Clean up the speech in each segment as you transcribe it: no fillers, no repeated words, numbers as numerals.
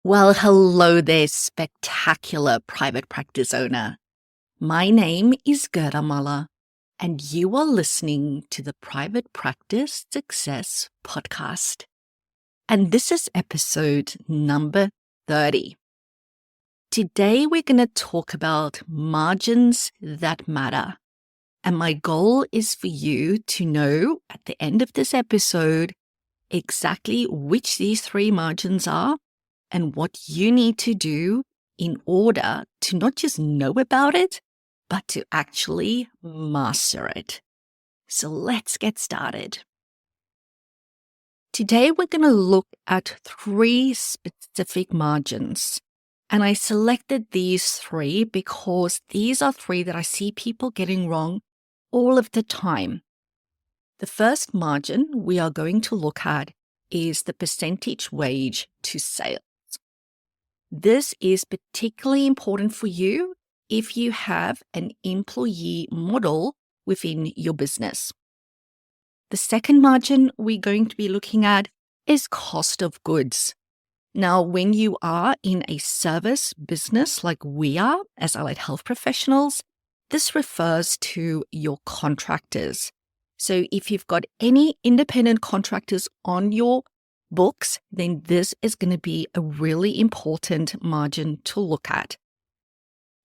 Well, hello there, spectacular private practice owner. My name is Gerda, and you are listening to the Private Practice Success Podcast. And this is episode number 30. Today, we're going to talk about margins that matter. And my goal is for you to know at the end of this episode exactly which these three margins are and what you need to do in order to not just know about it, but to actually master it. So let's get started. Today, we're going to look at three specific margins. And I selected these three because these are three that I see people getting wrong all of the time. The first margin we are going to look at is the percentage wage to sales. This is particularly important for you if you have an employee model within your business. The second margin we're going to be looking at is cost of goods. Now, when you are in a service business like we are as allied health professionals, this refers to your contractors. So if you've got any independent contractors on your books, then this is going to be a really important margin to look at.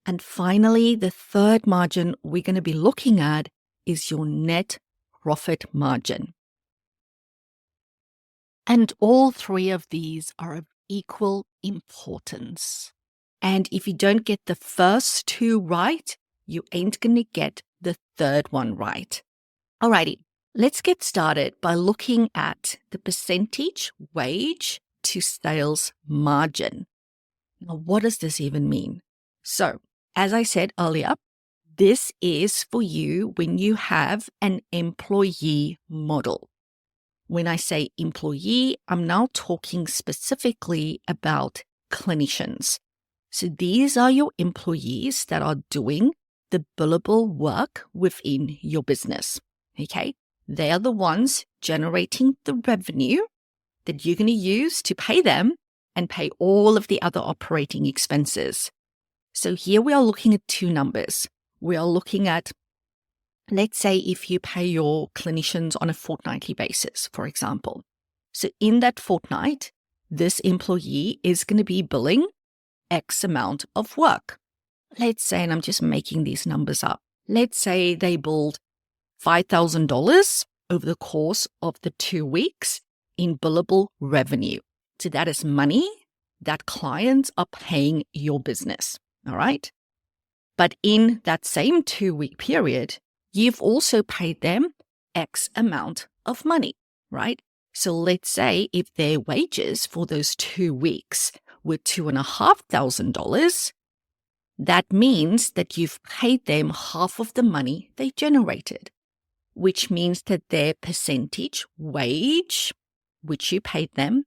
And finally, the third margin we're going to be looking at is your net profit margin. And all three of these are of equal importance. And if you don't get the first two right, you ain't going to get the third one right. Alrighty. Let's get started by looking at the percentage wage to sales margin. Now, what does this even mean? So, as I said earlier, this is for you when you have an employee model. When I say employee, I'm now talking specifically about clinicians. So these are your employees that are doing the billable work within your business. Okay? They are the ones generating the revenue that you're going to use to pay them and pay all of the other operating expenses. So here we are looking at two numbers. We are looking at, let's say, if you pay your clinicians on a fortnightly basis, for example. So in that fortnight, this employee is going to be billing X amount of work. Let's say, and I'm just making these numbers up, let's say they billed $5,000 over the course of the 2 weeks in billable revenue. So that is money that clients are paying your business, all right? But in that same 2-week period, you've also paid them X amount of money, right? So let's say if their wages for those 2 weeks were $2,500, that means that you've paid them half of the money they generated, which means that their percentage wage, which you paid them,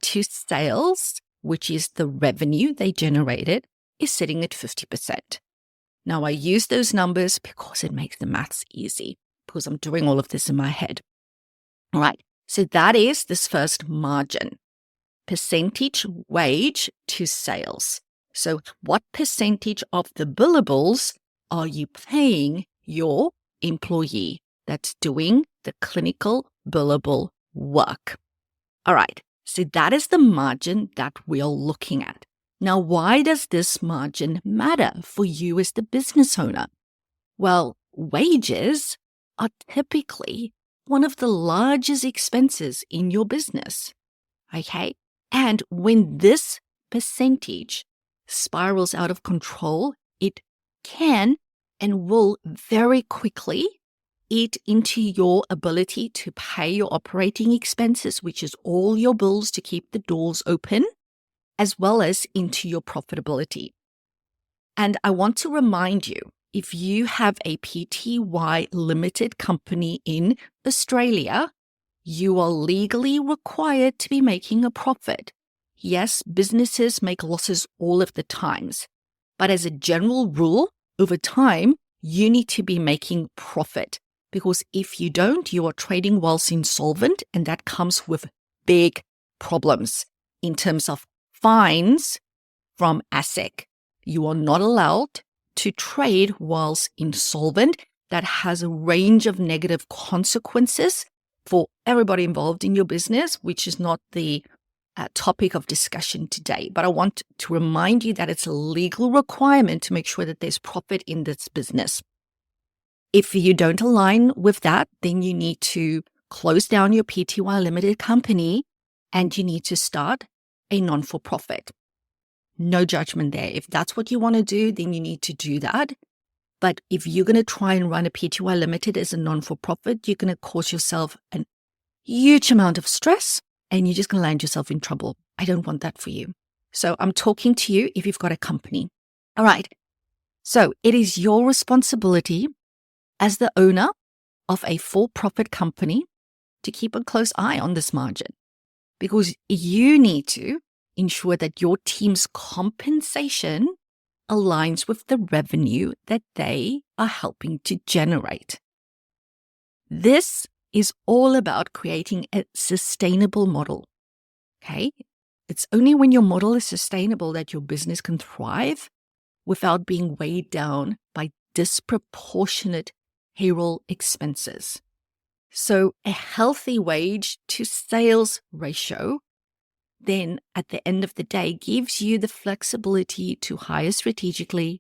to sales, which is the revenue they generated, is sitting at 50%. Now, I use those numbers because it makes the maths easy, because I'm doing all of this in my head. All right, so that is this first margin, percentage wage to sales. So what percentage of the billables are you paying your employee that's doing the clinical billable work? All right, so that is the margin that we're looking at. Now, why does this margin matter for you as the business owner? Well, wages are typically one of the largest expenses in your business, okay? And when this percentage spirals out of control, it can and will very quickly eat into your ability to pay your operating expenses, which is all your bills to keep the doors open, as well as into your profitability. And I want to remind you, if you have a PTY limited company in Australia, you are legally required to be making a profit. Yes, businesses make losses all of the times, but as a general rule, over time, you need to be making profit. Because if you don't, you are trading whilst insolvent, and that comes with big problems in terms of fines from ASIC. You are not allowed to trade whilst insolvent. That has a range of negative consequences for everybody involved in your business, which is not the topic of discussion today. But I want to remind you that it's a legal requirement to make sure that there's profit in this business. If you don't align with that, then you need to close down your PTY limited company and you need to start a non-for-profit. No judgment there. If that's what you want to do, then you need to do that. But if you're going to try and run a PTY limited as a non-for-profit, you're going to cause yourself a huge amount of stress and you're just going to land yourself in trouble. I don't want that for you. So I'm talking to you if you've got a company. All right. So it is your responsibility as the owner of a for-profit company to keep a close eye on this margin, because you need to ensure that your team's compensation aligns with the revenue that they are helping to generate. This is all about creating a sustainable model. Okay? It's only when your model is sustainable that your business can thrive without being weighed down by disproportionate payroll expenses. So a healthy wage to sales ratio then at the end of the day gives you the flexibility to hire strategically,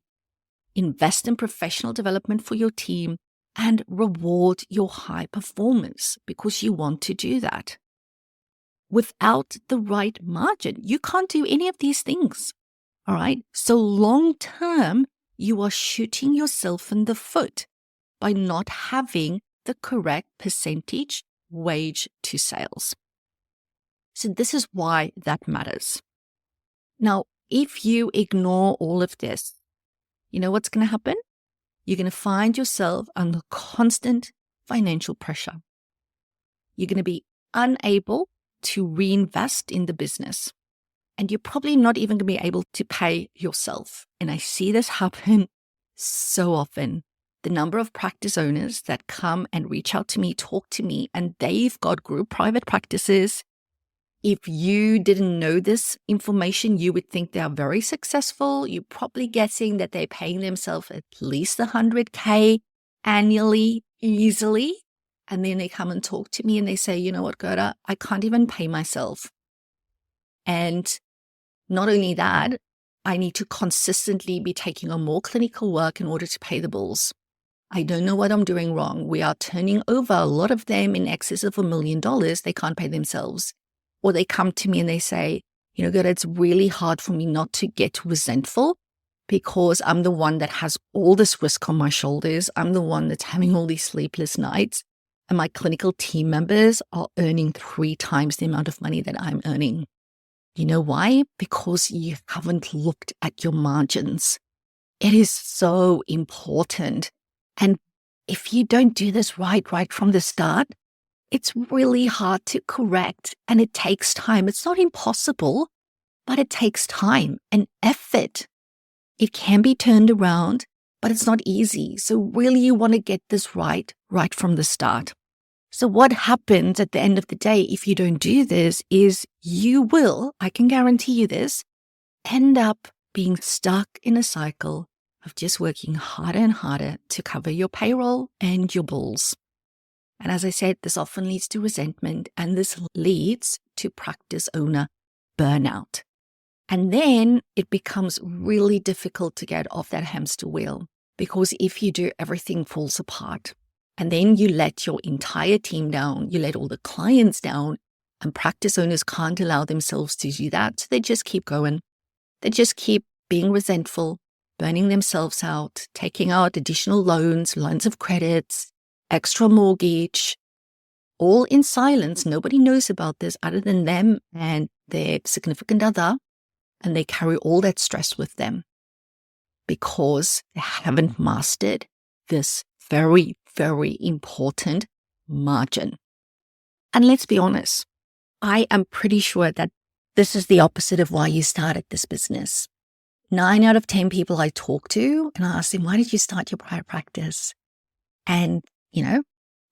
invest in professional development for your team, and reward your high performance because you want to do that. Without the right margin, you can't do any of these things. All right. So long term, you are shooting yourself in the foot by not having the correct percentage wage to sales. So this is why that matters. Now, if you ignore all of this, you know what's going to happen? You're going to find yourself under constant financial pressure. You're going to be unable to reinvest in the business. And you're probably not even going to be able to pay yourself. And I see this happen so often. The number of practice owners that come and reach out to me, talk to me, and they've got group private practices. If you didn't know this information, you would think they are very successful. You're probably guessing that they're paying themselves at least $100K annually, easily. And then they come and talk to me and they say, you know what, Gerda, I can't even pay myself. And not only that, I need to consistently be taking on more clinical work in order to pay the bills. I don't know what I'm doing wrong. We are turning over a lot of them in excess of $1 million. They can't pay themselves. Or they come to me and they say, you know, Gerda, it's really hard for me not to get resentful because I'm the one that has all this risk on my shoulders. I'm the one that's having all these sleepless nights. And my clinical team members are earning 3 times the amount of money that I'm earning. You know why? Because you haven't looked at your margins. It is so important. And if you don't do this right from the start, it's really hard to correct and it takes time. It's not impossible, but it takes time and effort. It can be turned around, but it's not easy. So really you want to get this right from the start. So what happens at the end of the day if you don't do this is you will, I can guarantee you this, end up being stuck in a cycle of just working harder and harder to cover your payroll and your bills. And as I said, this often leads to resentment and this leads to practice owner burnout. And then it becomes really difficult to get off that hamster wheel because if you do, everything falls apart. And then you let your entire team down, you let all the clients down, and practice owners can't allow themselves to do that. So they just keep going. They just keep being resentful, burning themselves out, taking out additional loans, lines of credits, extra mortgage, all in silence. Nobody knows about this other than them and their significant other, and they carry all that stress with them because they haven't mastered this very, very important margin. And let's be honest, I am pretty sure that this is the opposite of why you started this business. 9 out of 10 people I talk to, and I ask them, why did you start your private practice? And,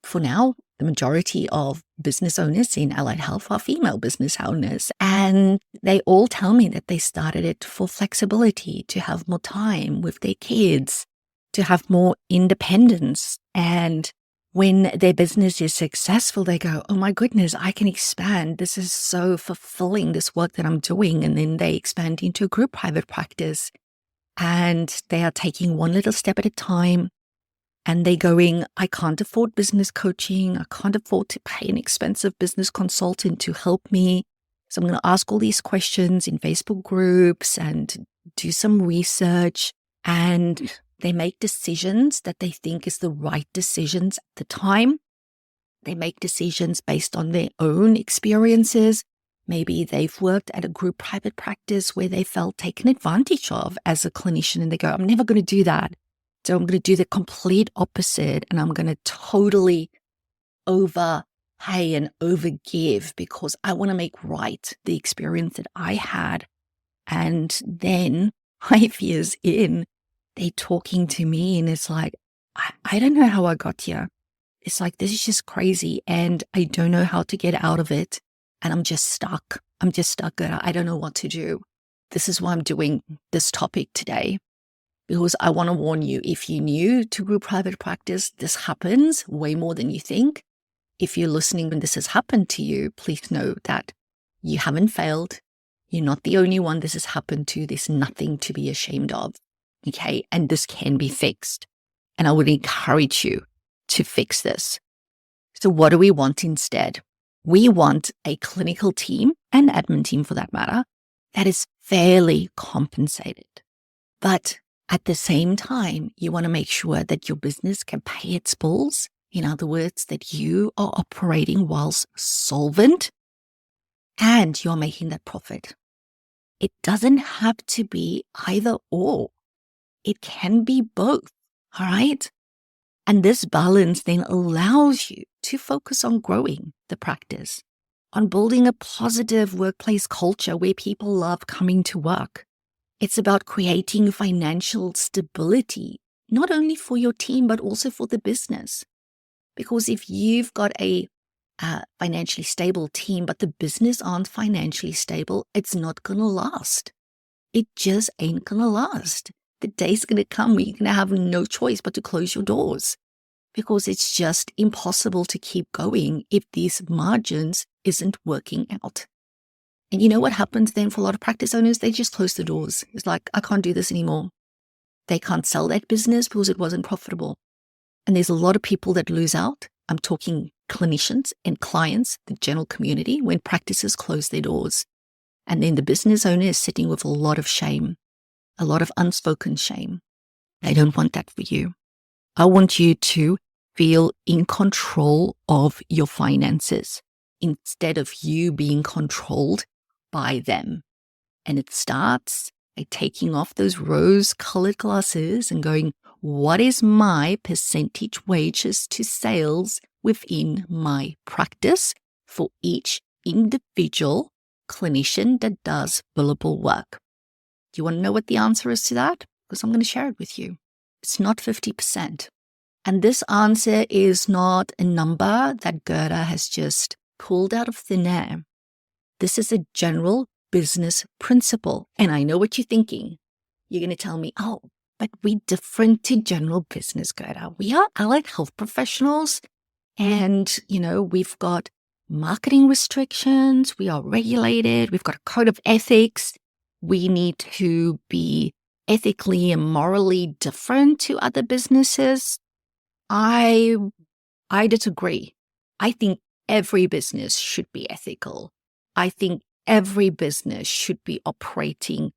for now, the majority of business owners in allied health are female business owners. And they all tell me that they started it for flexibility, to have more time with their kids, to have more independence. And when their business is successful, they go, oh my goodness, I can expand. This is so fulfilling, this work that I'm doing. And then they expand into a group private practice. And they are taking one little step at a time. And they're going, I can't afford business coaching. I can't afford to pay an expensive business consultant to help me. So I'm going to ask all these questions in Facebook groups and do some research. And they make decisions that they think is the right decisions at the time. They make decisions based on their own experiences. Maybe they've worked at a group private practice where they felt taken advantage of as a clinician, and they go, I'm never going to do that. So I'm going to do the complete opposite, and I'm going to totally overpay and overgive because I want to make right the experience that I had. And then 5 years in, they're talking to me and it's like, I don't know how I got here. It's like, this is just crazy and I don't know how to get out of it. And I'm just stuck. Gerda. I don't know what to do. This is why I'm doing this topic today. Because I want to warn you, if you're new to group private practice, this happens way more than you think. If you're listening and this has happened to you, please know that you haven't failed. You're not the only one this has happened to. There's nothing to be ashamed of. Okay. And this can be fixed. And I would encourage you to fix this. So what do we want instead? We want a clinical team and admin team for that matter that is fairly compensated. But at the same time, you want to make sure that your business can pay its bills. In other words, that you are operating whilst solvent and you're making that profit. It doesn't have to be either or. It can be both. All right. And this balance then allows you to focus on growing the practice, on building a positive workplace culture where people love coming to work. It's about creating financial stability, not only for your team, but also for the business. Because if you've got a financially stable team, but the business aren't financially stable, it's not going to last. It just ain't going to last. The day's going to come where you're going to have no choice but to close your doors because it's just impossible to keep going if these margins isn't working out. And you know what happens then for a lot of practice owners? They just close the doors. It's like, I can't do this anymore. They can't sell that business because it wasn't profitable. And there's a lot of people that lose out. I'm talking clinicians and clients, the general community, when practices close their doors. And then the business owner is sitting with a lot of shame, a lot of unspoken shame. I don't want that for you. I want you to feel in control of your finances instead of you being controlled by them. And it starts by taking off those rose-colored glasses and going, what is my percentage wages to sales within my practice for each individual clinician that does billable work? Do you want to know what the answer is to that? Because I'm going to share it with you. It's not 50%. And this answer is not a number that Gerda has just pulled out of thin air. This is a general business principle. And I know what you're thinking. You're going to tell me, oh, but we're different to general business, Gerda. We are allied health professionals. And, we've got marketing restrictions. We are regulated. We've got a code of ethics. We need to be ethically and morally different to other businesses. I disagree. I think every business should be ethical. I think every business should be operating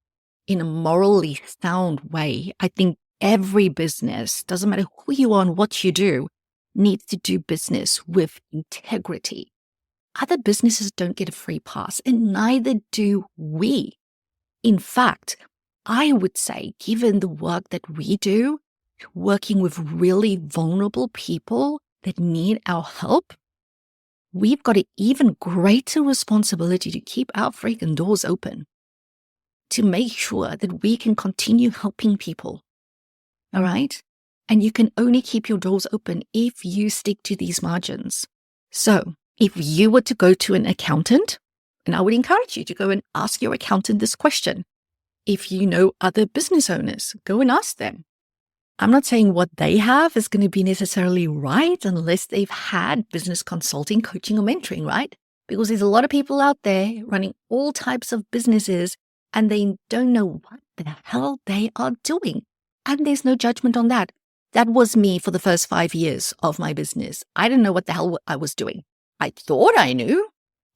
in a morally sound way. I think every business, doesn't matter who you are and what you do, needs to do business with integrity. Other businesses don't get a free pass, and neither do we. In fact, I would say, given the work that we do, working with really vulnerable people that need our help, we've got an even greater responsibility to keep our freaking doors open, to make sure that we can continue helping people. All right? And you can only keep your doors open if you stick to these margins. So if you were to go to an accountant, and I would encourage you to go and ask your accountant this question. If you know other business owners, go and ask them. I'm not saying what they have is going to be necessarily right unless they've had business consulting, coaching, or mentoring, right? Because there's a lot of people out there running all types of businesses and they don't know what the hell they are doing. And there's no judgment on that. That was me for the first 5 years of my business. I didn't know what the hell I was doing. I thought I knew.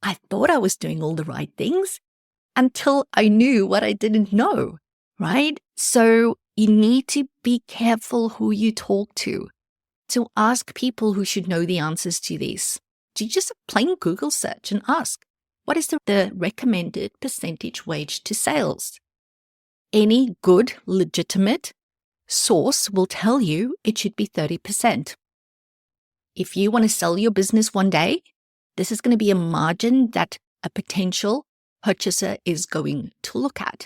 I thought I was doing all the right things until I knew what I didn't know, right? So you need to be careful who you talk to ask people who should know the answers to these. Do just a plain Google search and ask, what is the recommended percentage wage to sales? Any good, legitimate source will tell you it should be 30%. If you want to sell your business one day, this is going to be a margin that a potential purchaser is going to look at,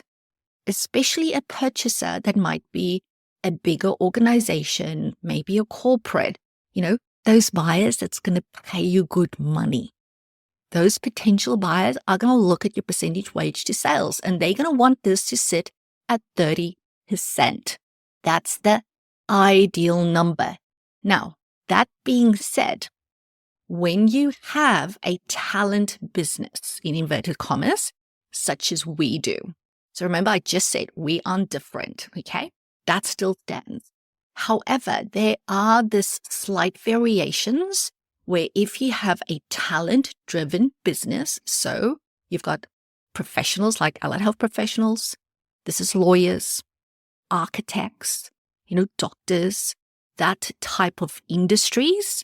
especially a purchaser that might be a bigger organization, maybe a corporate, those buyers that's going to pay you good money. Those potential buyers are going to look at your percentage wage to sales and they're going to want this to sit at 30%. That's the ideal number. Now, that being said, when you have a talent business, in inverted commas, such as we do. So remember, I just said we aren't different, okay? That still stands. However, there are this slight variations where if you have a talent-driven business, so you've got professionals like allied health professionals, this is lawyers, architects, doctors, that type of industries,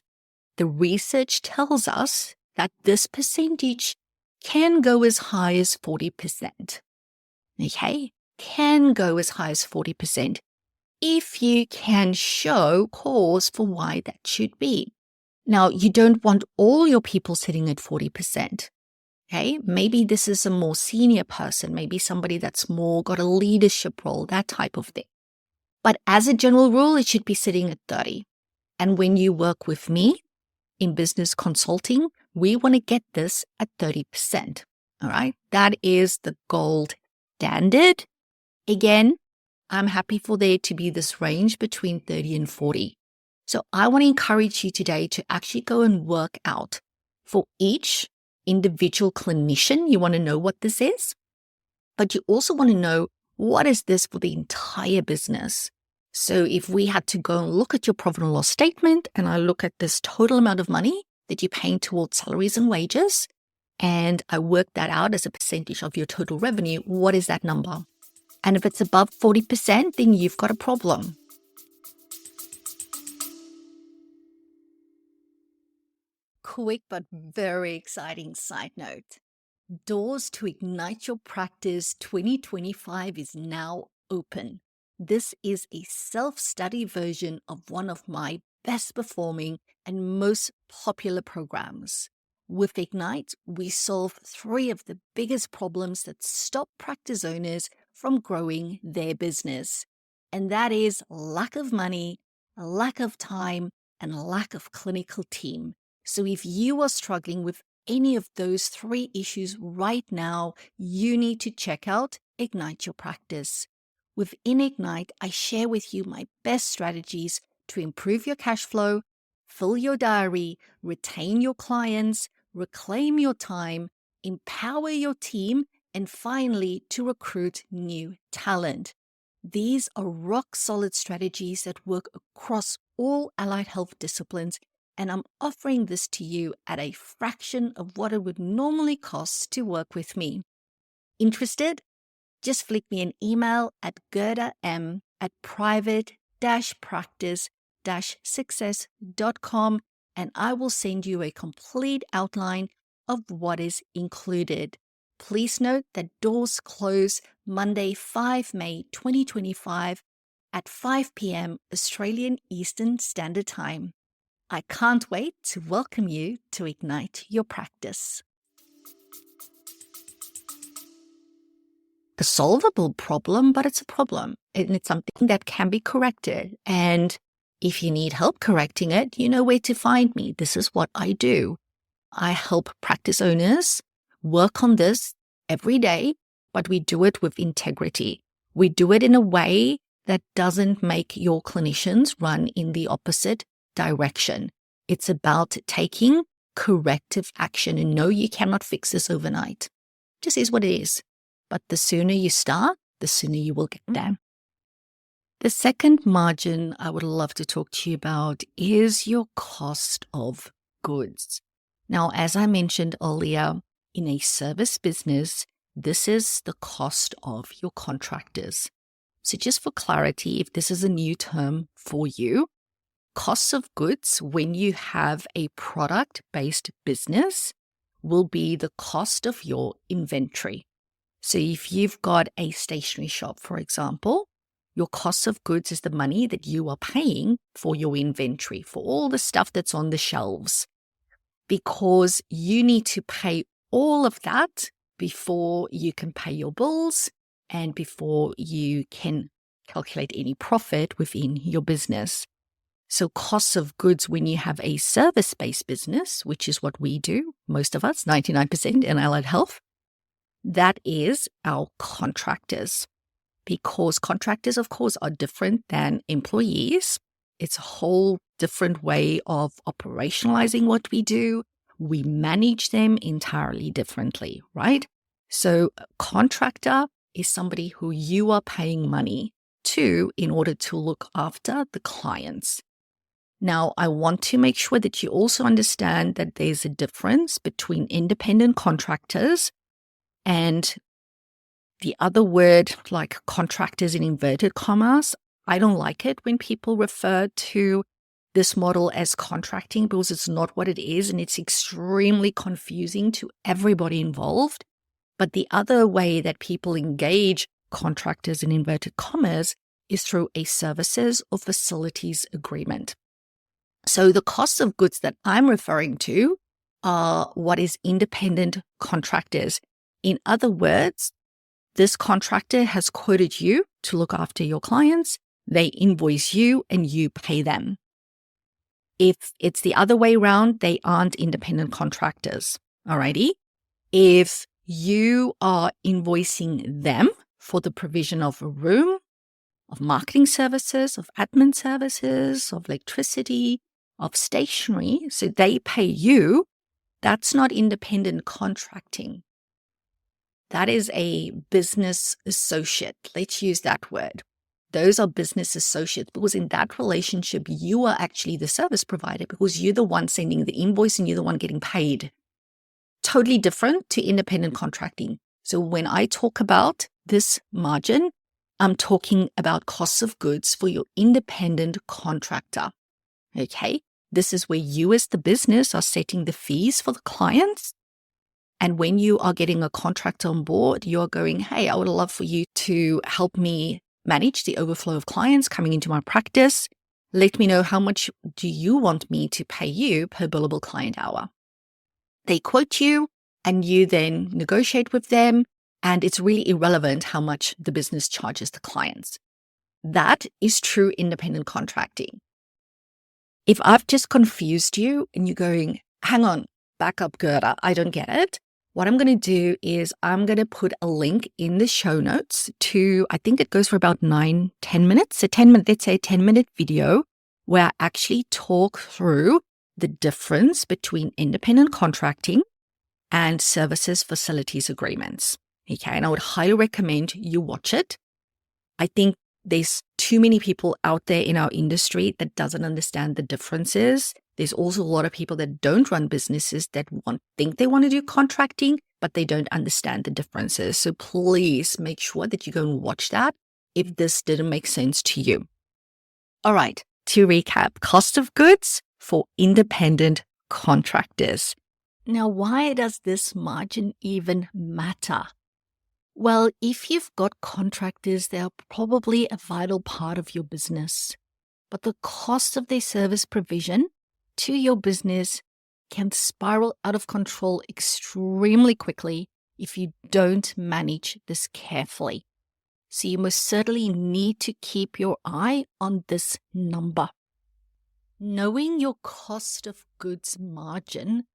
the research tells us that this percentage can go as high as 40%. Okay? Can go as high as 40% if you can show cause for why that should be. Now, you don't want all your people sitting at 40%. Okay? Maybe this is a more senior person, maybe somebody that's more got a leadership role, that type of thing. But as a general rule, it should be sitting at 30. And when you work with me in business consulting, we want to get this at 30%. All right? That is the gold standard. Again, I'm happy for there to be this range between 30 and 40. So I want to encourage you today to actually go and work out for each individual clinician. You want to know what this is, but you also want to know what is this for the entire business. So if we had to go and look at your profit and loss statement and I look at this total amount of money that you're paying towards salaries and wages, and I work that out as a percentage of your total revenue, what is that number? And if it's above 40%, then you've got a problem. Quick but very exciting side note. Doors to Ignite Your Practice 2025 is now open. This is a self-study version of one of my best performing and most popular programs. With Ignite, we solve 3 of the biggest problems that stop practice owners from growing their business. And that is lack of money, lack of time, and lack of clinical team. So if you are struggling with any of those 3 issues right now, you need to check out Ignite Your Practice. Within Ignite, I share with you my best strategies to improve your cash flow, fill your diary, retain your clients, reclaim your time, empower your team, and finally, to recruit new talent. These are rock-solid strategies that work across all allied health disciplines, and I'm offering this to you at a fraction of what it would normally cost to work with me. Interested? Just flick me an email at gerda@private-practice-success.com and I will send you a complete outline of what is included. Please note that doors close Monday, 5 May 2025 at 5 p.m. Australian Eastern Standard Time. I can't wait to welcome you to Ignite Your Practice. A solvable problem, but it's a problem and it's something that can be corrected. And If you need help correcting it, you know where to find me. This is what I do. I help practice owners work on this every day, but we do it with integrity. We do it in a way that doesn't make your clinicians run in the opposite direction. It's about taking corrective action. And no, you cannot fix this overnight. It just is what it is. But the sooner you start, the sooner you will get there. The second margin I would love to talk to you about is your cost of goods. Now, as I mentioned earlier, in a service business, this is the cost of your contractors. So just for clarity, if this is a new term for you, costs of goods when you have a product-based business will be the cost of your inventory. So if you've got a stationery shop, for example, your cost of goods is the money that you are paying for your inventory, for all the stuff that's on the shelves, because you need to pay all of that before you can pay your bills and before you can calculate any profit within your business. So costs of goods when you have a service-based business, which is what we do, most of us, 99% in allied health, that is our contractors. Because contractors, of course, are different than employees. It's a whole different way of operationalizing what we do. We manage them entirely differently, right? So a contractor is somebody who you are paying money to in order to look after the clients. Now, I want to make sure that you also understand that there's a difference between independent contractors and the other word, like contractors in inverted commas. I don't like it when people refer to this model as contracting because it's not what it is, and it's extremely confusing to everybody involved. But the other way that people engage contractors in inverted commas is through a services or facilities agreement. So the costs of goods that I'm referring to are what is independent contractors. In other words, this contractor has quoted you to look after your clients. They invoice you and you pay them. If it's the other way around, they aren't independent contractors. Alrighty. If you are invoicing them for the provision of a room, of marketing services, of admin services, of electricity, of stationery, so they pay you, that's not independent contracting. That is a business associate. Let's use that word. Those are business associates because in that relationship, you are actually the service provider because you're the one sending the invoice and you're the one getting paid. Totally different to independent contracting. So when I talk about this margin, I'm talking about costs of goods for your independent contractor. Okay, this is where you as the business are setting the fees for the clients. And when you are getting a contractor on board, you're going, hey, I would love for you to help me manage the overflow of clients coming into my practice. Let me know how much do you want me to pay you per billable client hour. They quote you and you then negotiate with them. And it's really irrelevant how much the business charges the clients. That is true independent contracting. If I've just confused you and you're going, hang on, back up, Gerda, I don't get it. What I'm going to do is I'm going to put a link in the show notes to, I think it goes for about 9-10 minutes, let's say a 10-minute video where I actually talk through the difference between independent contracting and services facilities agreements. Okay, and I would highly recommend you watch it. I think there's too many people out there in our industry that doesn't understand the differences. There's also a lot of people that don't run businesses that think they want to do contracting, but they don't understand the differences. So please make sure that you go and watch that if this didn't make sense to you. All right, to recap, cost of goods for independent contractors. Now, why does this margin even matter? Well, if you've got contractors, they are probably a vital part of your business. But the cost of their service provision to your business can spiral out of control extremely quickly if you don't manage this carefully. So you most certainly need to keep your eye on this number. Knowing your cost of goods margin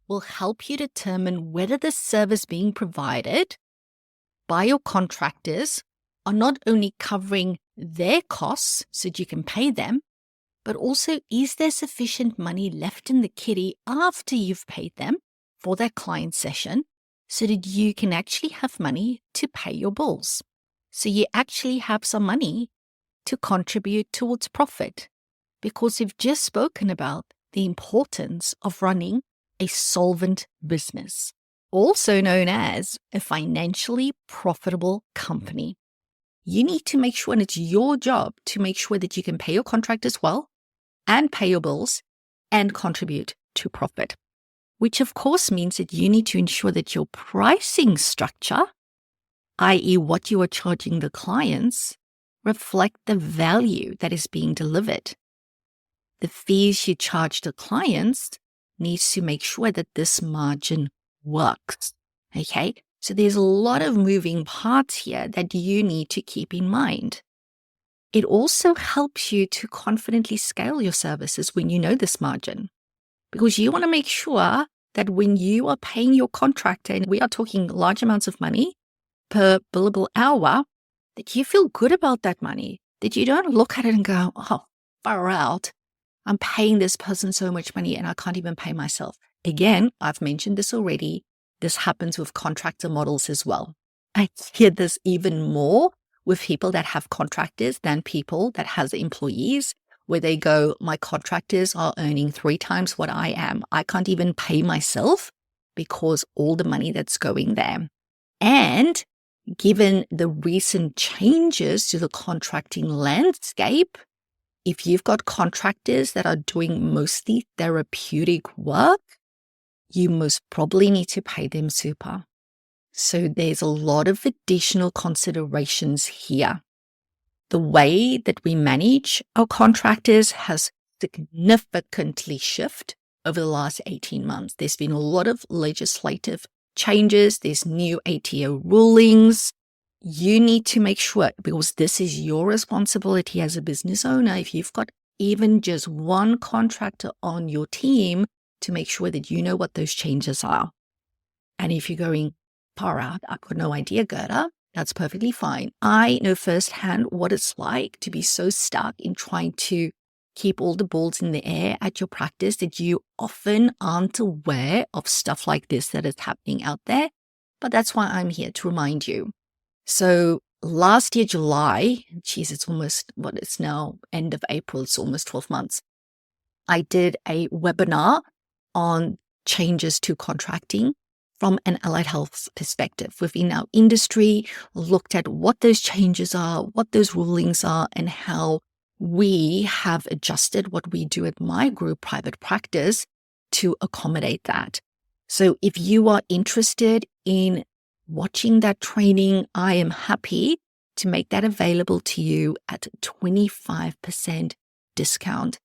will help you determine whether the service being provided by your contractors are not only covering their costs so that you can pay them, but also is there sufficient money left in the kitty after you've paid them for that client session so that you can actually have money to pay your bills. So you actually have some money to contribute towards profit, because we've just spoken about the importance of running a solvent business, also known as a financially profitable company. You need to make sure, and it's your job to make sure that you can pay your contractors well and pay your bills and contribute to profit, which of course means that you need to ensure that your pricing structure, i.e. what you are charging the clients, reflect the value that is being delivered. The fees you charge the clients needs to make sure that this margin works. Okay? So there's a lot of moving parts here that you need to keep in mind. It also helps you to confidently scale your services when you know this margin, because you want to make sure that when you are paying your contractor, and we are talking large amounts of money per billable hour, that you feel good about that money, that you don't look at it and go, oh, far out. I'm paying this person so much money and I can't even pay myself. Again, I've mentioned this already. This happens with contractor models as well. I hear this even more with people that have contractors than people that has employees, where they go, my contractors are earning 3 times what I am. I can't even pay myself because all the money that's going there. And given the recent changes to the contracting landscape, if you've got contractors that are doing mostly therapeutic work, you most probably need to pay them super. So there's a lot of additional considerations here. The way that we manage our contractors has significantly shifted over the last 18 months. There's been a lot of legislative changes. There's new ATO rulings. You need to make sure, because this is your responsibility as a business owner, if you've got even just one contractor on your team, to make sure that you know what those changes are. And if you're going, far out, I've got no idea, Gerda, that's perfectly fine. I know firsthand what it's like to be so stuck in trying to keep all the balls in the air at your practice that you often aren't aware of stuff like this that is happening out there. But that's why I'm here to remind you. So last year, July, it's almost, it's now end of April, it's almost 12 months. I did a webinar on changes to contracting from an allied health perspective within our industry, looked at what those changes are, what those rulings are, and how we have adjusted what we do at my group, private practice, to accommodate that. So if you are interested in watching that training, I am happy to make that available to you at 25% discount.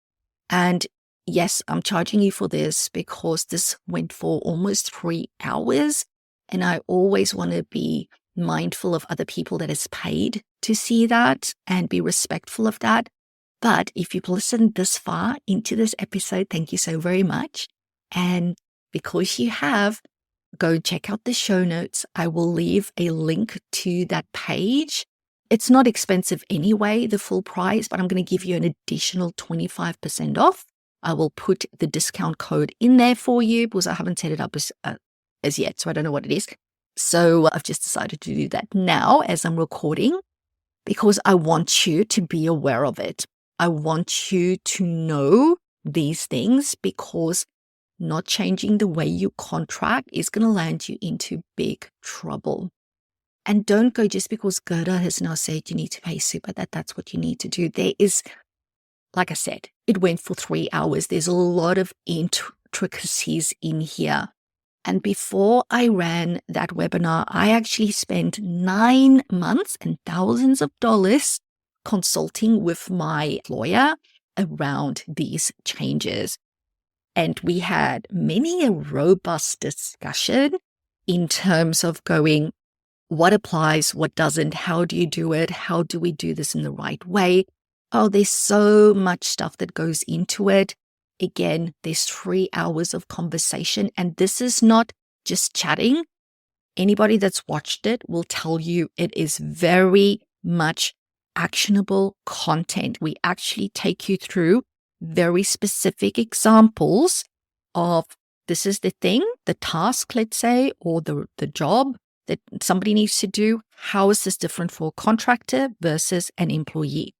And yes, I'm charging you for this because this went for almost 3 hours. And I always want to be mindful of other people that is paid to see that and be respectful of that. But if you've listened this far into this episode, thank you so very much. And because you have, go check out the show notes. I will leave a link to that page. It's not expensive anyway, the full price, but I'm going to give you an additional 25% off. I will put the discount code in there for you because I haven't set it up as yet, so I don't know what it is. So I've just decided to do that now as I'm recording because I want you to be aware of it. I want you to know these things because not changing the way you contract is going to land you into big trouble. And don't go just because Gerda has now said you need to pay super, that's what you need to do. There is, like I said, it went for 3 hours. There's a lot of intricacies in here. And before I ran that webinar, I actually spent 9 months and thousands of dollars consulting with my lawyer around these changes. And we had many a robust discussion in terms of going, what applies, what doesn't, how do you do it, how do we do this in the right way? Oh, there's so much stuff that goes into it. Again, there's 3 hours of conversation, and this is not just chatting. Anybody that's watched it will tell you it is very much actionable content. We actually take you through very specific examples of this is the thing, the task, let's say, or the job that somebody needs to do. How is this different for a contractor versus an employee?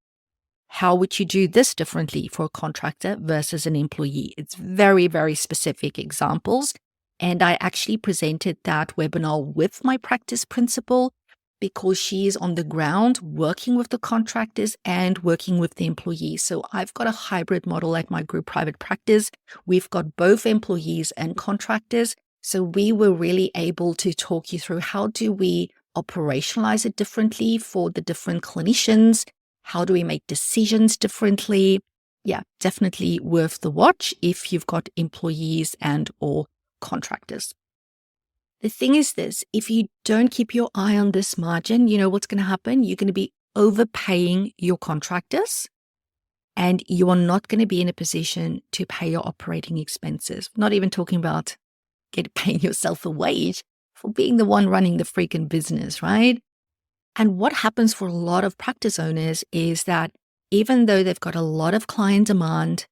How would you do this differently for a contractor versus an employee? It's very, very specific examples. And I actually presented that webinar with my practice principal because she is on the ground working with the contractors and working with the employees. So I've got a hybrid model at my group private practice. We've got both employees and contractors. So we were really able to talk you through how do we operationalize it differently for the different clinicians? How do we make decisions differently? Yeah, definitely worth the watch if you've got employees and or contractors. The thing is this, if you don't keep your eye on this margin, you know what's going to happen? You're going to be overpaying your contractors and you are not going to be in a position to pay your operating expenses. Not even talking about paying yourself a wage for being the one running the freaking business, right? And what happens for a lot of practice owners is that even though they've got a lot of client demand,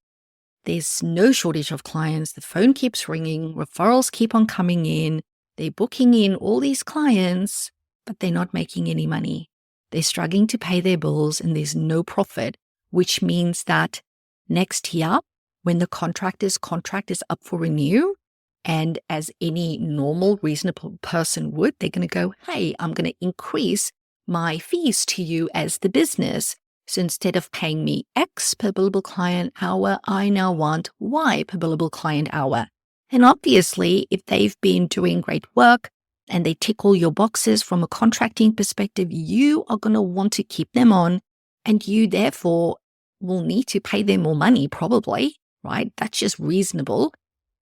there's no shortage of clients, the phone keeps ringing, referrals keep on coming in, they're booking in all these clients, but they're not making any money. They're struggling to pay their bills and there's no profit, which means that next year, when the contractor's contract is up for renew, and as any normal, reasonable person would, they're going to go, hey, I'm going to increase my fees to you as the business. So instead of paying me X per billable client hour, I now want Y per billable client hour. And obviously, if they've been doing great work and they tick all your boxes from a contracting perspective, you are going to want to keep them on and you therefore will need to pay them more money probably, right? That's just reasonable.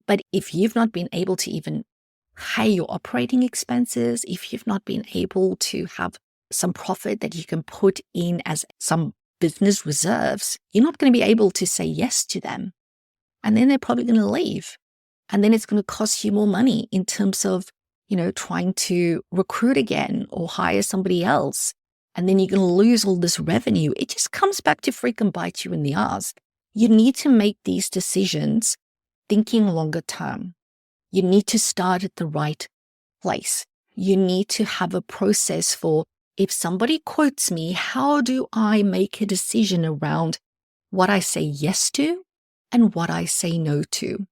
But if you've not been able to even pay your operating expenses, if you've not been able to have some profit that you can put in as some business reserves, you're not going to be able to say yes to them. And then they're probably going to leave. And then it's going to cost you more money in terms of, trying to recruit again or hire somebody else. And then you're going to lose all this revenue. It just comes back to freaking bite you in the ass. You need to make these decisions thinking longer term. You need to start at the right place. You need to have a process for if somebody quotes me, how do I make a decision around what I say yes to and what I say no to?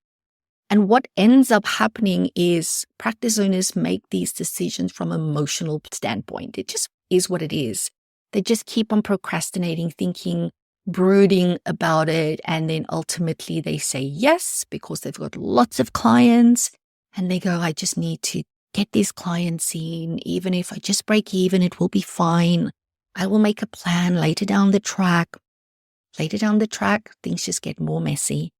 And what ends up happening is practice owners make these decisions from an emotional standpoint. It just is what it is. They just keep on procrastinating, thinking, brooding about it. And then ultimately they say yes because they've got lots of clients and they go, I just need to get these clients in. Even if I just break even, it will be fine. I will make a plan later down the track. Later down the track, things just get more messy.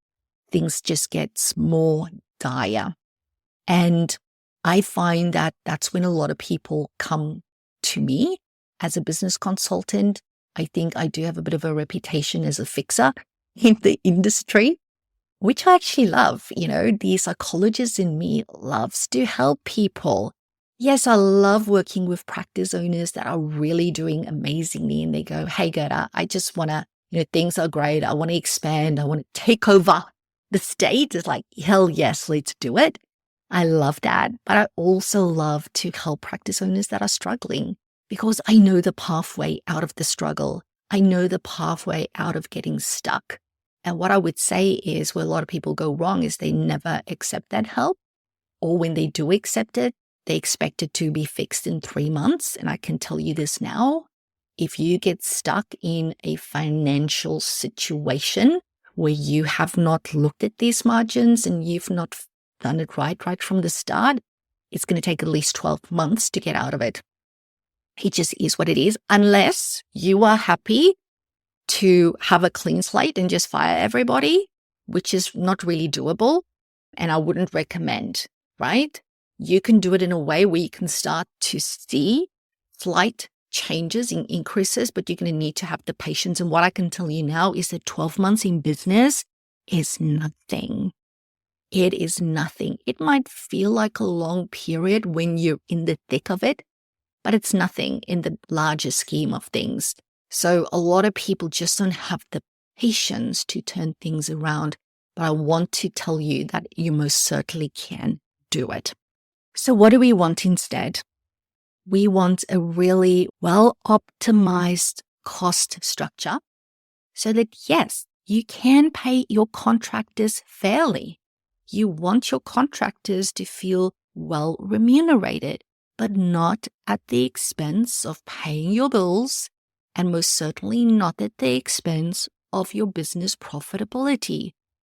Things just get more dire. And I find that that's when a lot of people come to me as a business consultant. I think I do have a bit of a reputation as a fixer in the industry, which I actually love. The psychologist in me loves to help people. Yes, I love working with practice owners that are really doing amazingly. And they go, hey, Gerda, I just want to, things are great. I want to expand. I want to take over the state. Is like, hell yes, let's do it. I love that. But I also love to help practice owners that are struggling because I know the pathway out of the struggle. I know the pathway out of getting stuck. And what I would say is where a lot of people go wrong is they never accept that help. Or when they do accept it, they expect it to be fixed in 3 months. And I can tell you this now, if you get stuck in a financial situation where you have not looked at these margins and you've not done it right from the start, it's going to take at least 12 months to get out of it. It just is what it is, unless you are happy to have a clean slate and just fire everybody, which is not really doable. And I wouldn't recommend, right? You can do it in a way where you can start to see slight changes, in increases, but you're going to need to have the patience. And what I can tell you now is that 12 months in business is nothing. It is nothing. It might feel like a long period when you're in the thick of it, but it's nothing in the larger scheme of things. So a lot of people just don't have the patience to turn things around. But I want to tell you that you most certainly can do it. So what do we want instead? We want a really well-optimized cost structure so that, yes, you can pay your contractors fairly. You want your contractors to feel well remunerated, but not at the expense of paying your bills, and most certainly not at the expense of your business profitability.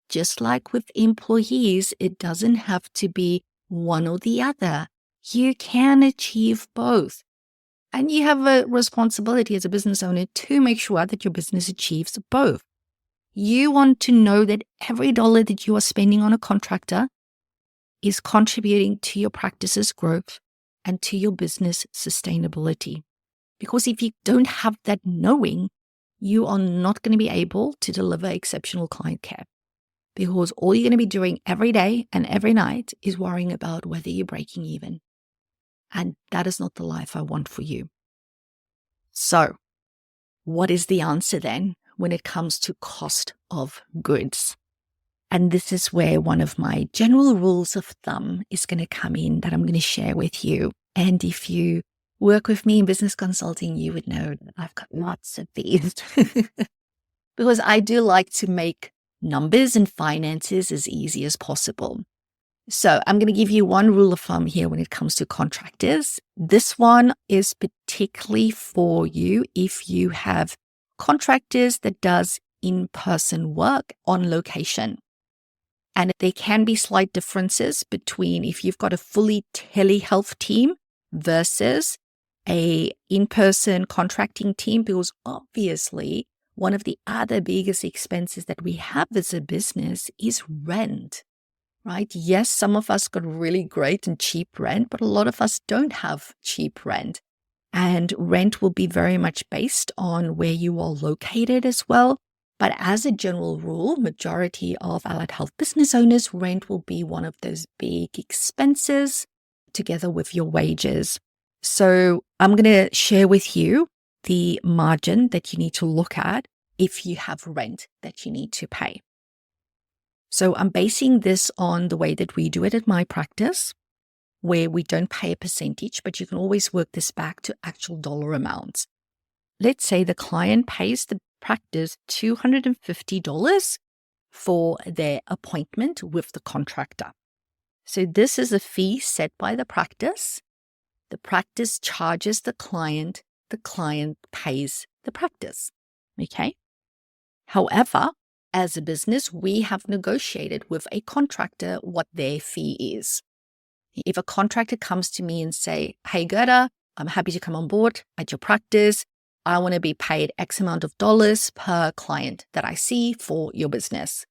Just like with employees, it doesn't have to be one or the other. You can achieve both. And you have a responsibility as a business owner to make sure that your business achieves both. You want to know that every dollar that you are spending on a contractor is contributing to your practice's growth and to your business sustainability. Because if you don't have that knowing, you are not going to be able to deliver exceptional client care. Because all you're going to be doing every day and every night is worrying about whether you're breaking even. And that is not the life I want for you. So, what is the answer then when it comes to cost of goods? And this is where one of my general rules of thumb is going to come in that I'm going to share with you. And if you work with me in business consulting, you would know that I've got lots of these. Because I do like to make numbers and finances as easy as possible. So I'm going to give you one rule of thumb here when it comes to contractors. This one is particularly for you if you have contractors that does in-person work on location. And there can be slight differences between if you've got a fully telehealth team versus a in-person contracting team, because obviously one of the other biggest expenses that we have as a business is rent. Right? Yes, some of us got really great and cheap rent, but a lot of us don't have cheap rent. And rent will be very much based on where you are located as well. But as a general rule, majority of allied health business owners, rent will be one of those big expenses together with your wages. So I'm going to share with you the margin that you need to look at if you have rent that you need to pay. So I'm basing this on the way that we do it at my practice, where we don't pay a percentage, but you can always work this back to actual dollar amounts. Let's say the client pays the practice $250 for their appointment with the contractor. So this is a fee set by the practice. The practice charges the client pays the practice. Okay? However, as a business, we have negotiated with a contractor what their fee is. If a contractor comes to me and say, hey, Gerda, I'm happy to come on board at your practice. I want to be paid X amount of dollars per client that I see for your business,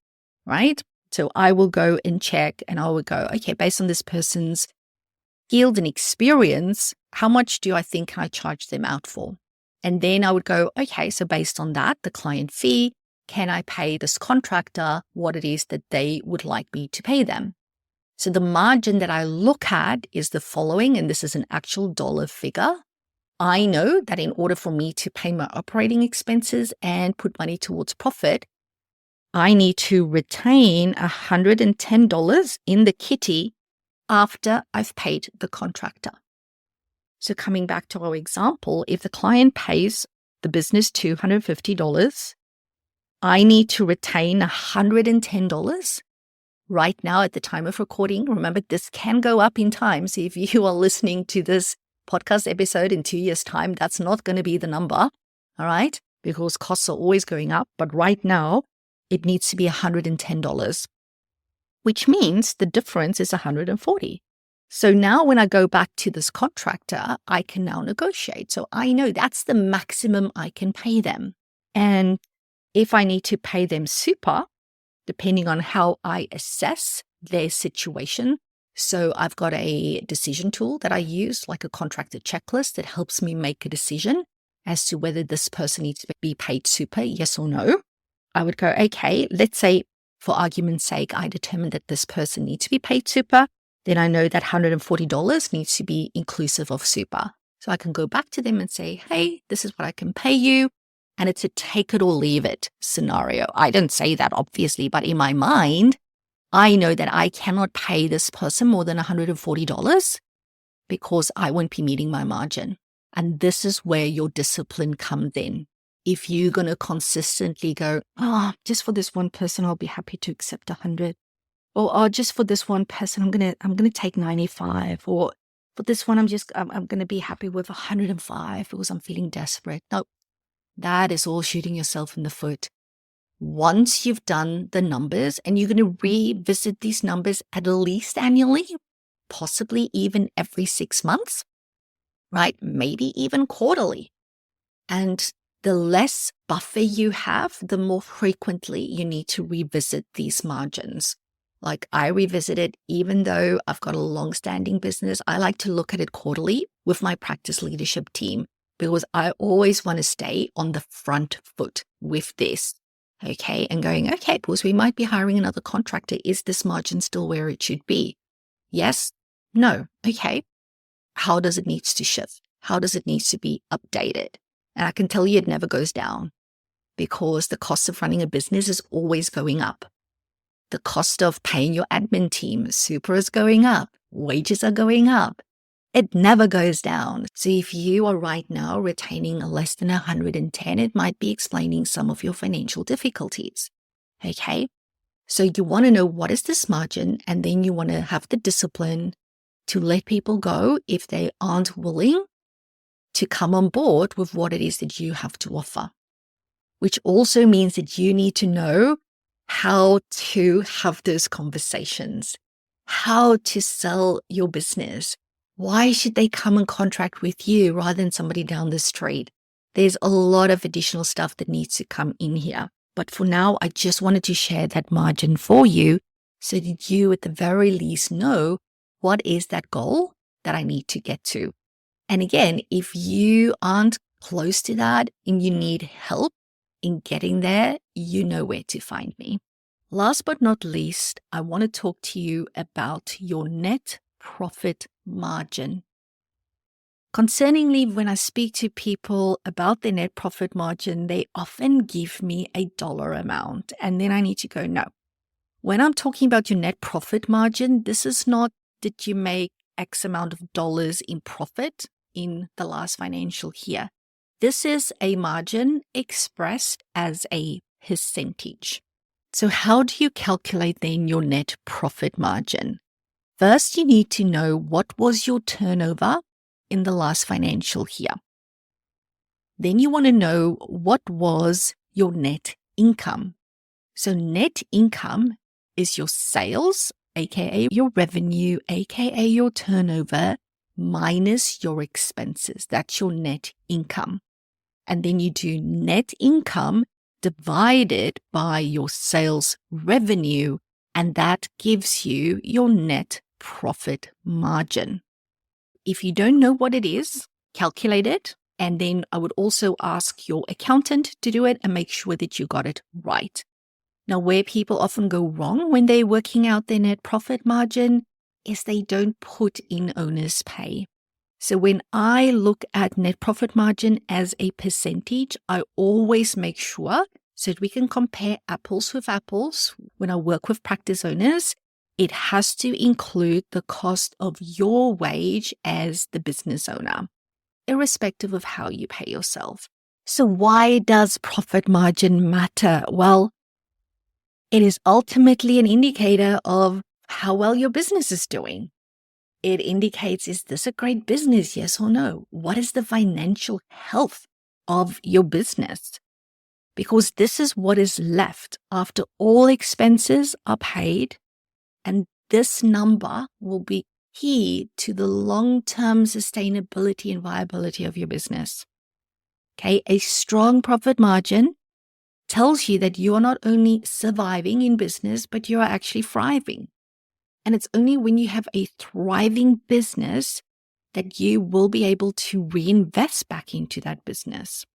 right? So I will go and check and I will go, okay, based on this person's skills and experience, how much do I think I charge them out for? And then I would go, okay, so based on that, the client fee, can I pay this contractor what it is that they would like me to pay them? So the margin that I look at is the following, and this is an actual dollar figure. I know that in order for me to pay my operating expenses and put money towards profit, I need to retain $110 in the kitty after I've paid the contractor. So coming back to our example, if the client pays the business $250, I need to retain $110 right now at the time of recording. Remember, this can go up in time. So if you are listening to this podcast episode in 2 years' time, that's not going to be the number, all right? Because costs are always going up. But right now, it needs to be $110, which means the difference is $140. So now when I go back to this contractor, I can now negotiate. So I know that's the maximum I can pay them. And if I need to pay them super, depending on how I assess their situation, So I've got a decision tool that I use, like a contractor checklist that helps me make a decision as to whether this person needs to be paid super, yes or no. I would go, okay, let's say for argument's sake, I determine that this person needs to be paid super. Then I know that $140 needs to be inclusive of super. So I can go back to them and say, hey, this is what I can pay you. And it's a take it or leave it scenario. I don't say that obviously, but in my mind, I know that I cannot pay this person more than $140 because I won't be meeting my margin. And this is where your discipline comes in. If you're going to consistently go, just for this one person, I'll be happy to accept 100. Or just for this one person, I'm gonna take 95. Or for this one, I'm gonna be happy with 105 because I'm feeling desperate. No, that is all shooting yourself in the foot. Once you've done the numbers, and you're going to revisit these numbers at least annually, possibly even every 6 months, right? Maybe even quarterly. And the less buffer you have, the more frequently you need to revisit these margins. Like I revisit it, even though I've got a long-standing business, I like to look at it quarterly with my practice leadership team because I always want to stay on the front foot with this. Okay. And going, okay, because we might be hiring another contractor. Is this margin still where it should be? Yes. No. Okay. How does it need to shift? How does it need to be updated? And I can tell you it never goes down because the cost of running a business is always going up. The cost of paying your admin team, super is going up. Wages are going up. It never goes down. So if you are right now retaining less than 110, it might be explaining some of your financial difficulties. Okay. So you want to know what is this margin, and then you want to have the discipline to let people go if they aren't willing to come on board with what it is that you have to offer, which also means that you need to know how to have those conversations, how to sell your business. Why should they come and contract with you rather than somebody down the street? There's a lot of additional stuff that needs to come in here. But for now, I just wanted to share that margin for you so that you at the very least know what is that goal that I need to get to. And again, if you aren't close to that and you need help in getting there, you know where to find me. Last but not least, I want to talk to you about your net profit margin. Concerningly, when I speak to people about their net profit margin, they often give me a dollar amount. And then I need to go, no. When I'm talking about your net profit margin, this is not that you make X amount of dollars in profit in the last financial year. This is a margin expressed as a percentage. So how do you calculate then your net profit margin? First, you need to know what was your turnover in the last financial year. Then you want to know what was your net income. So net income is your sales, aka your revenue, aka your turnover, minus your expenses. That's your net income. And then you do net income divided by your sales revenue, and that gives you your net profit margin. If you don't know what it is, calculate it. And then I would also ask your accountant to do it and make sure that you got it right. Now, where people often go wrong when they're working out their net profit margin is they don't put in owner's pay. So when I look at net profit margin as a percentage, I always make sure so that we can compare apples with apples. When I work with practice owners, it has to include the cost of your wage as the business owner, irrespective of how you pay yourself. So why does profit margin matter? Well, it is ultimately an indicator of how well your business is doing. It indicates, is this a great business? Yes or no? What is the financial health of your business? Because this is what is left after all expenses are paid. And this number will be key to the long-term sustainability and viability of your business. Okay, a strong profit margin tells you that you are not only surviving in business, but you are actually thriving. And it's only when you have a thriving business that you will be able to reinvest back into that business.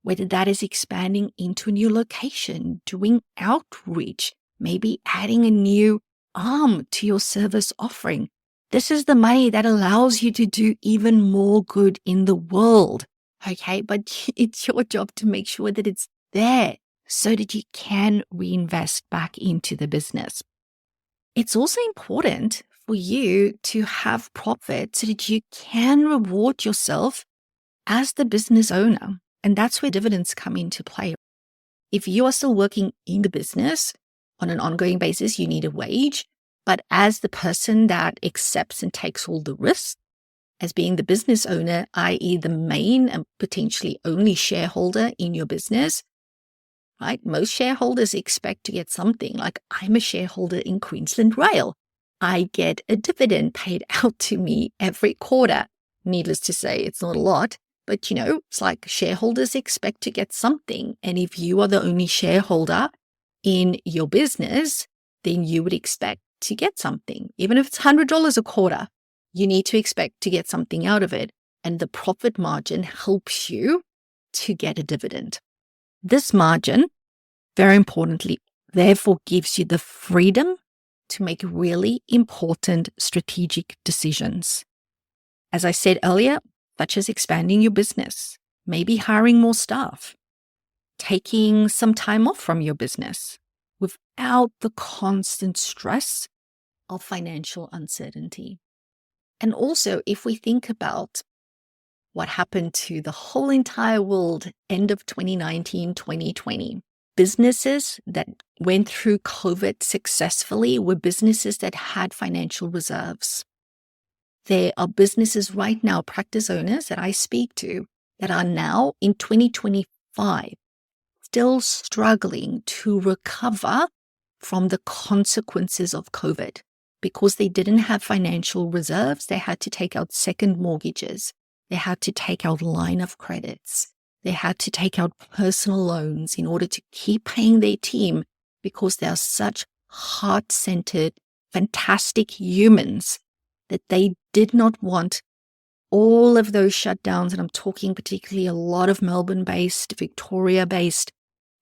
Whether that is expanding into a new location, doing outreach, maybe adding a new arm to your service offering. This is the money that allows you to do even more good in the world. Okay, but it's your job to make sure that it's there so that you can reinvest back into the business. It's also important for you to have profit so that you can reward yourself as the business owner. And that's where dividends come into play. If you are still working in the business on an ongoing basis, you need a wage. But as the person that accepts and takes all the risks, as being the business owner, i.e. the main and potentially only shareholder in your business, right? Most shareholders expect to get something. Like, I'm a shareholder in Queensland Rail. I get a dividend paid out to me every quarter. Needless to say, it's not a lot. But, it's like shareholders expect to get something. And if you are the only shareholder in your business, then you would expect to get something. Even if it's $100 a quarter, you need to expect to get something out of it. And the profit margin helps you to get a dividend. This margin, very importantly, therefore gives you the freedom to make really important strategic decisions. As I said earlier, such as expanding your business, maybe hiring more staff, taking some time off from your business without the constant stress of financial uncertainty. And also, if we think about what happened to the whole entire world end of 2019, 2020, businesses that went through COVID successfully were businesses that had financial reserves. There are businesses right now, practice owners that I speak to, that are now in 2025 still struggling to recover from the consequences of COVID because they didn't have financial reserves. They had to take out second mortgages. They had to take out line of credits. They had to take out personal loans in order to keep paying their team because they are such heart-centered, fantastic humans that they did not want all of those shutdowns. And I'm talking particularly a lot of Melbourne-based, Victoria-based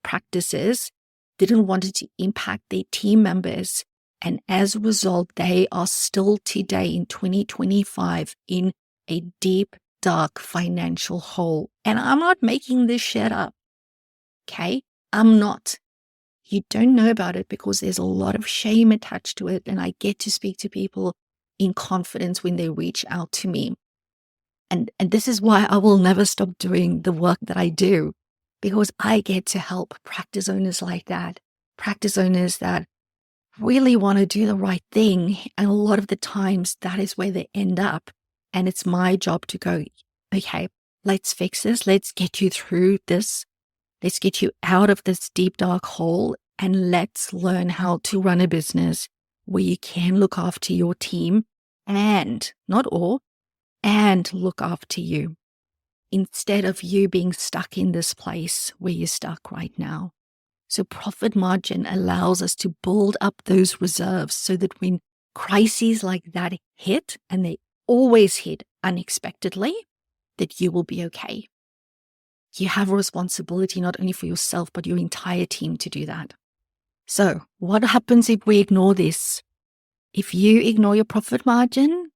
practices, didn't want it to impact their team members. And as a result, they are still today in 2025 in a deep, dark financial hole. And I'm not making this shit up. Okay? I'm not. You don't know about it because there's a lot of shame attached to it. And I get to speak to people in confidence when they reach out to me. And this is why I will never stop doing the work that I do, because I get to help practice owners like that, practice owners that really want to do the right thing. And a lot of the times that is where they end up. And it's my job to go, okay, let's fix this. Let's get you through this. Let's get you out of this deep, dark hole. And let's learn how to run a business where you can look after your team and not all, and look after you instead of you being stuck in this place where you're stuck right now. So profit margin allows us to build up those reserves so that when crises like that hit, and they always hit unexpectedly, that you will be okay. You have a responsibility not only for yourself, but your entire team to do that. So what happens if we ignore this? If you ignore your profit margin,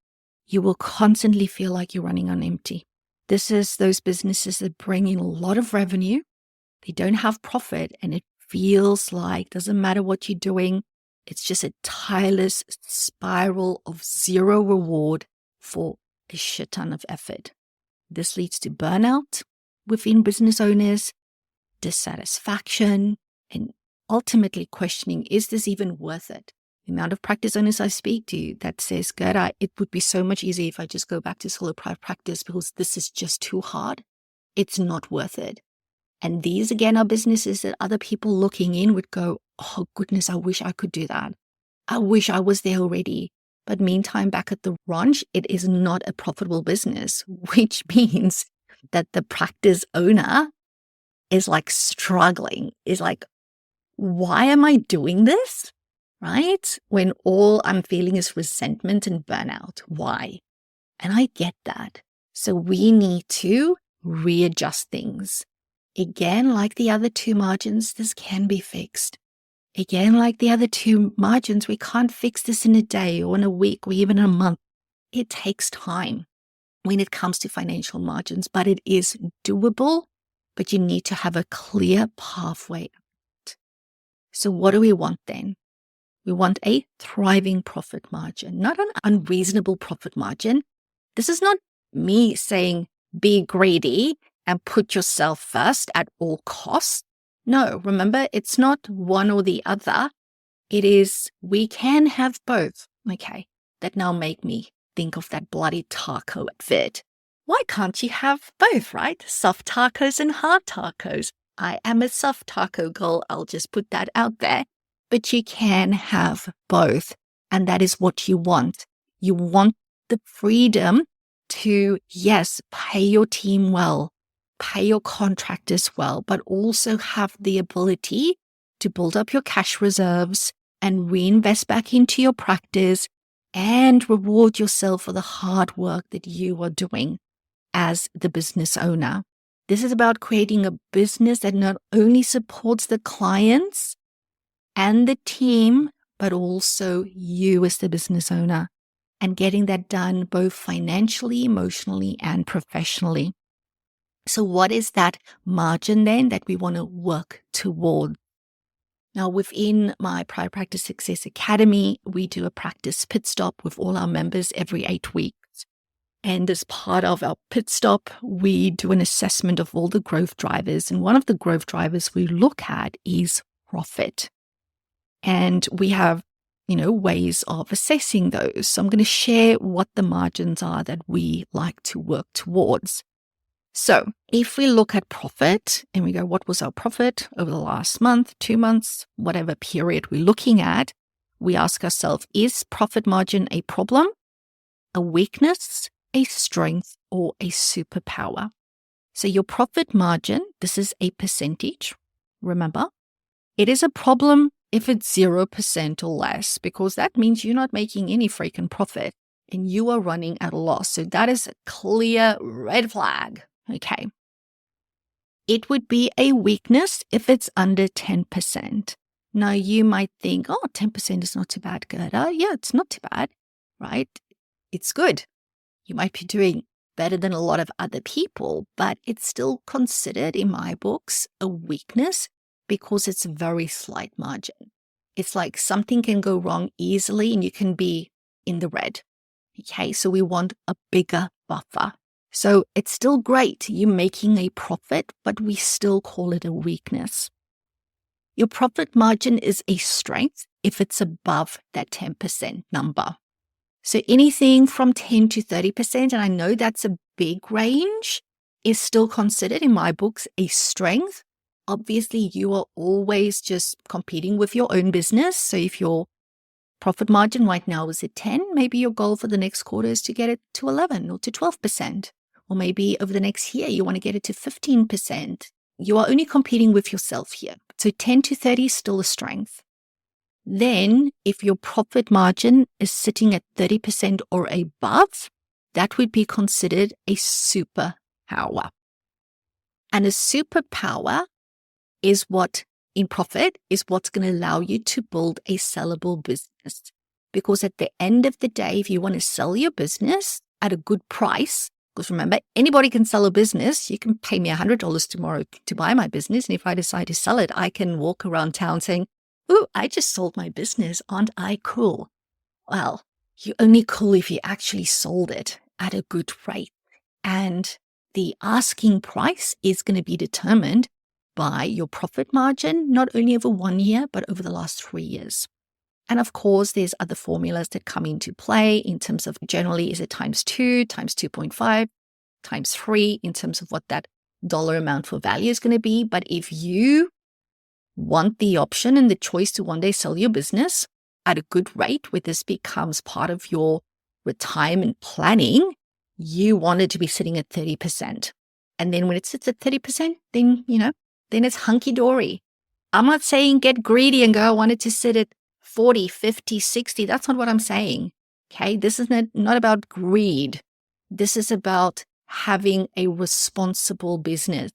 you will constantly feel like you're running on empty. This is those businesses that bring in a lot of revenue. They don't have profit, and it feels like, doesn't matter what you're doing, it's just a tireless spiral of zero reward for a shit ton of effort. This leads to burnout within business owners, dissatisfaction, and ultimately questioning, is this even worth it? The amount of practice owners I speak to that says, Gerda, it would be so much easier if I just go back to solo private practice because this is just too hard. It's not worth it. And these, again, are businesses that other people looking in would go, oh, goodness, I wish I could do that. I wish I was there already. But meantime, back at the ranch, it is not a profitable business, which means that the practice owner is like struggling, is like, why am I doing this? right? When all I'm feeling is resentment and burnout. Why? And I get that. So we need to readjust things. Again, like the other two margins, this can be fixed. Again, like the other two margins, we can't fix this in a day or in a week or even a month. It takes time when it comes to financial margins, but it is doable, but you need to have a clear pathway out. So what do we want then? We want a thriving profit margin, not an unreasonable profit margin. This is not me saying be greedy and put yourself first at all costs. No, remember, it's not one or the other. It is, we can have both. Okay, that now make me think of that bloody taco advert. Why can't you have both, right? Soft tacos and hard tacos. I am a soft taco girl. I'll just put that out there. But you can have both. And that is what you want. You want the freedom to, yes, pay your team well, pay your contractors well, but also have the ability to build up your cash reserves and reinvest back into your practice and reward yourself for the hard work that you are doing as the business owner. This is about creating a business that not only supports the clients and the team, but also you as the business owner, and getting that done both financially, emotionally, and professionally. So what is that margin then that we want to work toward? Now, within my Private Practice Success Academy, we do a practice pit stop with all our members every 8 weeks. And as part of our pit stop, we do an assessment of all the growth drivers. And one of the growth drivers we look at is profit. And we have, ways of assessing those. So I'm going to share what the margins are that we like to work towards. So if we look at profit and we go, what was our profit over the last month, 2 months, whatever period we're looking at, we ask ourselves, is profit margin a problem, a weakness, a strength, or a superpower? So your profit margin, this is a percentage. Remember, it is a problem if it's 0% or less, because that means you're not making any freaking profit and you are running at a loss. So that is a clear red flag. Okay. It would be a weakness if it's under 10%. Now you might think, 10% is not too bad, Gerda. Yeah, it's not too bad, right? It's good. You might be doing better than a lot of other people, but it's still considered in my books a weakness because it's a very slight margin. It's like something can go wrong easily and you can be in the red. Okay, so we want a bigger buffer. So it's still great, you're making a profit, but we still call it a weakness. Your profit margin is a strength if it's above that 10% number. So anything from 10 to 30%, and I know that's a big range, is still considered in my books a strength. Obviously, you are always just competing with your own business. So if your profit margin right now is at 10, maybe your goal for the next quarter is to get it to 11 or to 12%. Or maybe over the next year, you want to get it to 15%. You are only competing with yourself here. So 10 to 30 is still a strength. Then if your profit margin is sitting at 30% or above, that would be considered a superpower. And a superpower is what, in profit, is what's going to allow you to build a sellable business. Because at the end of the day, if you want to sell your business at a good price, because remember, anybody can sell a business. You can pay me $100 tomorrow to buy my business. And if I decide to sell it, I can walk around town saying, "Ooh, I just sold my business. Aren't I cool?" Well, you're only cool if you actually sold it at a good rate. And the asking price is going to be determined by your profit margin, not only over 1 year, but over the last 3 years. And of course, there's other formulas that come into play in terms of generally is it times 2, times 2.5, times 3 in terms of what that dollar amount for value is going to be. But if you want the option and the choice to one day sell your business at a good rate, where this becomes part of your retirement planning, you want it to be sitting at 30%. And then when it sits at 30%, then it's hunky-dory. I'm not saying get greedy and go, I want it to sit at 40, 50, 60. That's not what I'm saying. Okay. This is not about greed. This is about having a responsible business,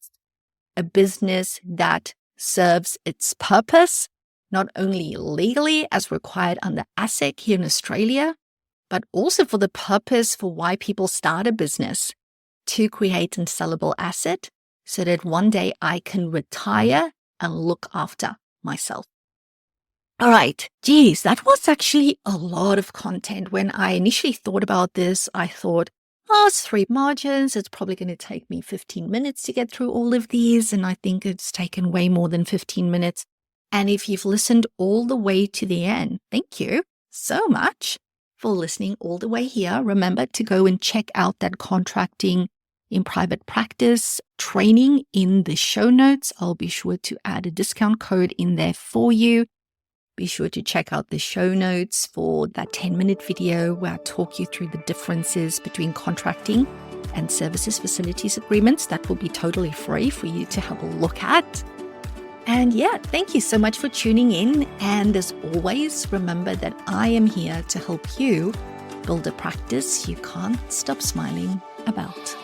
a business that serves its purpose, not only legally as required under ASIC here in Australia, but also for the purpose for why people start a business, to create a sellable asset so that one day I can retire and look after myself. All right. Geez, that was actually a lot of content. When I initially thought about this, I thought, it's 3 margins. It's probably going to take me 15 minutes to get through all of these. And I think it's taken way more than 15 minutes. And if you've listened all the way to the end, thank you so much for listening all the way here. Remember to go and check out that contracting in private practice training in the show notes. I'll be sure to add a discount code in there for you. Be sure to check out the show notes for that 10-minute video where I talk you through the differences between contracting and services facilities agreements. That will be totally free for you to have a look at. And yeah, thank you so much for tuning in. And as always, remember that I am here to help you build a practice you can't stop smiling about.